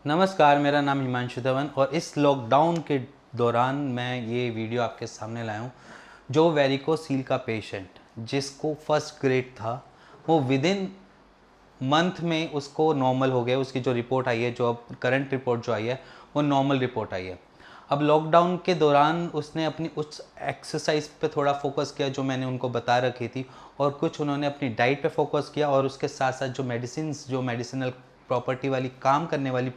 नमस्कार, मेरा नाम हिमांशु धवन और इस लॉकडाउन के दौरान मैं ये वीडियो आपके सामने लाया हूँ। जो वेरिकोसील का पेशेंट जिसको फर्स्ट ग्रेड था, वो विद इन मंथ में उसको नॉर्मल हो गया। उसकी जो रिपोर्ट आई है, जो अब करंट रिपोर्ट जो आई है, वो नॉर्मल रिपोर्ट आई है। अब लॉकडाउन के दौरान उसने अपनी उस एक्सरसाइज पे थोड़ा फोकस किया जो मैंने उनको बता रखी थी, और कुछ उन्होंने अपनी डाइट पे फोकस किया, और उसके साथ साथ जो मेडिसिनल प्रॉपर्टी वाली काम करने वाली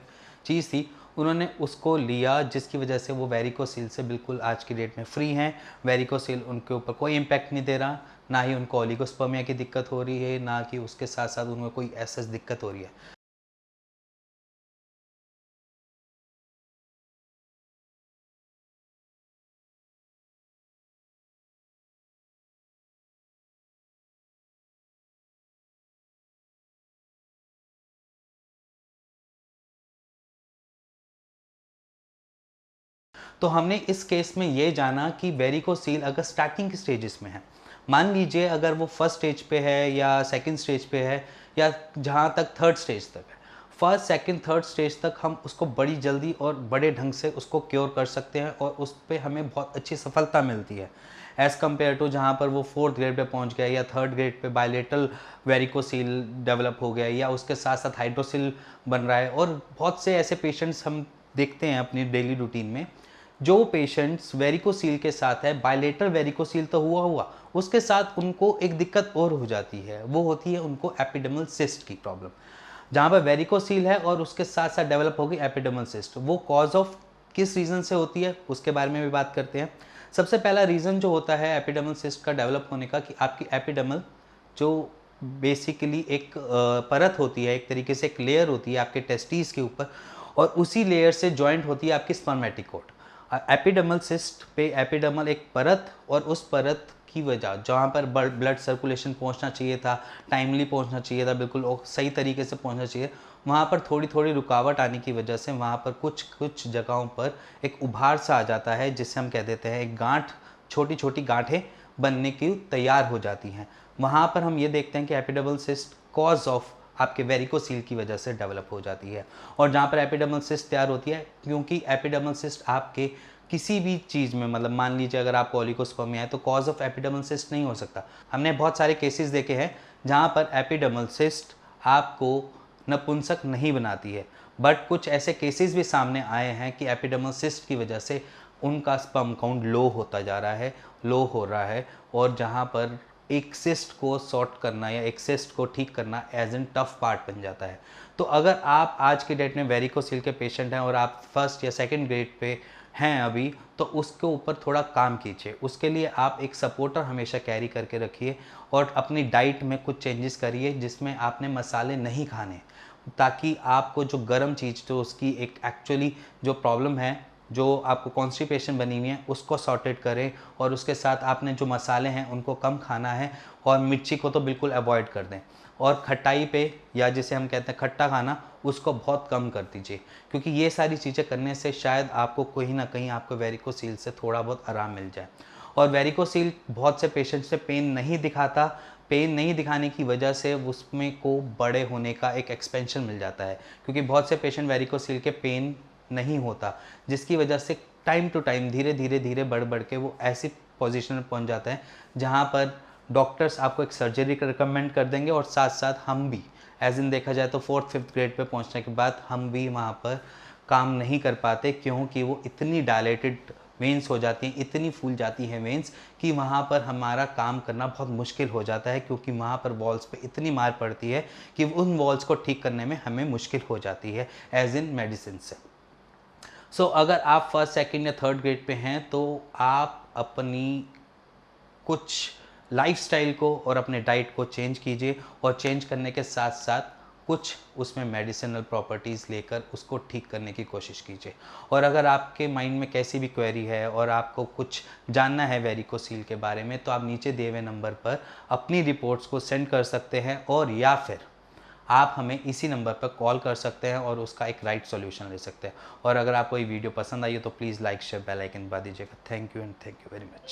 चीज़ थी, उन्होंने उसको लिया, जिसकी वजह से वो वेरिकोसील से बिल्कुल आज की डेट में फ्री हैं। वेरिकोसील उनके ऊपर कोई इम्पैक्ट नहीं दे रहा, ना ही उनको ओलिगोस्पर्मिया की दिक्कत हो रही है, ना कि उसके साथ साथ उनको कोई ऐसा दिक्कत हो रही है। तो हमने इस केस में ये जाना कि वेरिकोसील अगर स्टार्टिंग के स्टेजेस में है, मान लीजिए अगर वो फर्स्ट स्टेज पे है या सेकंड स्टेज पे है, या जहाँ तक थर्ड स्टेज तक है, फर्स्ट सेकंड थर्ड स्टेज तक हम उसको बड़ी जल्दी और बड़े ढंग से उसको क्योर कर सकते हैं, और उस पर हमें बहुत अच्छी सफलता मिलती है एज़ कम्पेयर टू जहाँ पर वो फोर्थ ग्रेड पे पहुँच गया, या third grade pay bilateral varicocele develop हो गया, या उसके साथ साथ हाइड्रोसिल बन रहा है। और बहुत से ऐसे पेशेंट्स हम देखते हैं अपनी डेली रूटीन में, जो पेशेंट्स वेरिकोसील के साथ है, बायलेटरल वेरिकोसील तो हुआ उसके साथ उनको एक दिक्कत और हो जाती है, वो होती है उनको एपिडर्मल सिस्ट की प्रॉब्लम। जहाँ पर वेरिकोसील है और उसके साथ साथ डेवलप होगी एपिडर्मल सिस्ट, वो कॉज ऑफ किस रीज़न से होती है उसके बारे में भी बात करते हैं। सबसे पहला रीज़न जो होता है एपिडर्मल सिस्ट का डेवलप होने का, कि आपकी एपिडर्मल जो बेसिकली एक परत होती है, एक तरीके से एक लेयर होती है आपके टेस्टिस के ऊपर, और उसी लेयर से जॉइंट होती है आपकी स्पर्मेटिकोट। एपिडर्मल सिस्ट पे एपिडर्मल एक परत, और उस परत की वजह जहाँ पर ब्लड सर्कुलेशन पहुँचना चाहिए था, टाइमली पहुँचना चाहिए था, बिल्कुल सही तरीके से पहुँचना चाहिए, वहाँ पर थोड़ी थोड़ी रुकावट आने की वजह से वहाँ पर कुछ कुछ जगहों पर एक उभार सा आ जाता है, जिसे हम कह देते हैं एक गांठ, छोटी छोटी गांठें बनने की तैयार हो जाती हैं। वहाँ पर हम ये देखते हैं कि एपिडर्मल सिस्ट कॉज ऑफ आपके वेरिकोसील की वजह से डेवलप हो जाती है। और जहाँ पर एपिडर्मल सिस्ट तैयार होती है, क्योंकि एपिडर्मल सिस्ट आपके किसी भी चीज़ में, मतलब मान लीजिए अगर आपको ओलिगोस्पर्मिया है, तो कॉज ऑफ एपिडर्मल सिस्ट नहीं हो सकता। हमने बहुत सारे केसेस देखे हैं जहाँ पर एपिडर्मल सिस्ट आपको नपुंसक नहीं बनाती है, बट कुछ ऐसे केसेस भी सामने आए हैं कि एपिडर्मल सिस्ट की वजह से उनका स्पर्म काउंट लो होता जा रहा है, लो हो रहा है, और जहाँ पर एक सिस्ट को सॉर्ट करना या एक सिस्ट को ठीक करना एज एन टफ पार्ट बन जाता है। तो अगर आप आज के डेट में वेरिकोसील के पेशेंट हैं और आप फर्स्ट या सेकंड ग्रेड पे हैं अभी, तो उसके ऊपर थोड़ा काम कीजिए। उसके लिए आप एक सपोर्टर हमेशा कैरी करके रखिए, और अपनी डाइट में कुछ चेंजेस करिए जिसमें आपने मसाले नहीं खाने, ताकि आपको जो गर्म चीज़, जो उसकी एक एक्चुअली जो प्रॉब्लम है, जो आपको कॉन्स्टिपेशन बनी हुई है, उसको सॉर्टेड करें। और उसके साथ आपने जो मसाले हैं उनको कम खाना है, और मिर्ची को तो बिल्कुल अवॉइड कर दें। और खटाई पे, या जिसे हम कहते हैं खट्टा खाना, उसको बहुत कम कर दीजिए, क्योंकि ये सारी चीज़ें करने से शायद आपको कहीं ना कहीं आपको वेरिकोसील से थोड़ा बहुत आराम मिल जाए। और वेरिकोसील बहुत से पेशेंट से पेन नहीं दिखाता, पेन नहीं दिखाने की वजह से उसमें को बड़े होने का एक एक्सपेंशन मिल जाता है, क्योंकि बहुत से पेशेंट वेरिकोसील के पेन नहीं होता, जिसकी वजह से टाइम टू टाइम धीरे धीरे धीरे बढ़ बढ़ के वो ऐसी पोजीशन में पहुंच जाता है जहां पर डॉक्टर्स आपको एक सर्जरी का रिकमेंड कर देंगे, और साथ साथ हम भी, एज इन देखा जाए तो फोर्थ फिफ्थ ग्रेड पे पहुंचने के बाद हम भी वहाँ पर काम नहीं कर पाते, क्योंकि वो इतनी डायलेटेड वेंस हो जाती हैं, इतनी फूल जाती हैं वेंस, कि वहाँ पर हमारा काम करना बहुत मुश्किल हो जाता है, क्योंकि वहाँ पर वॉल्स पे इतनी मार पड़ती है कि उन वॉल्स को ठीक करने में हमें मुश्किल हो जाती है एज इन मेडिसिन से। अगर आप फर्स्ट सेकंड या थर्ड ग्रेड पे हैं, तो आप अपनी कुछ लाइफस्टाइल को और अपने डाइट को चेंज कीजिए, और चेंज करने के साथ साथ कुछ उसमें मेडिसिनल प्रॉपर्टीज़ लेकर उसको ठीक करने की कोशिश कीजिए। और अगर आपके माइंड में कैसी भी क्वेरी है और आपको कुछ जानना है वेरिकोसील के बारे में, तो आप नीचे दिए हुए नंबर पर अपनी रिपोर्ट्स को सेंड कर सकते हैं, और या फिर आप हमें इसी नंबर पर कॉल कर सकते हैं और उसका एक राइट सॉल्यूशन ले सकते हैं। और अगर आपको ये वीडियो पसंद आई हो तो please like share bell icon दबा दीजिएगा। Thank you and thank you very much.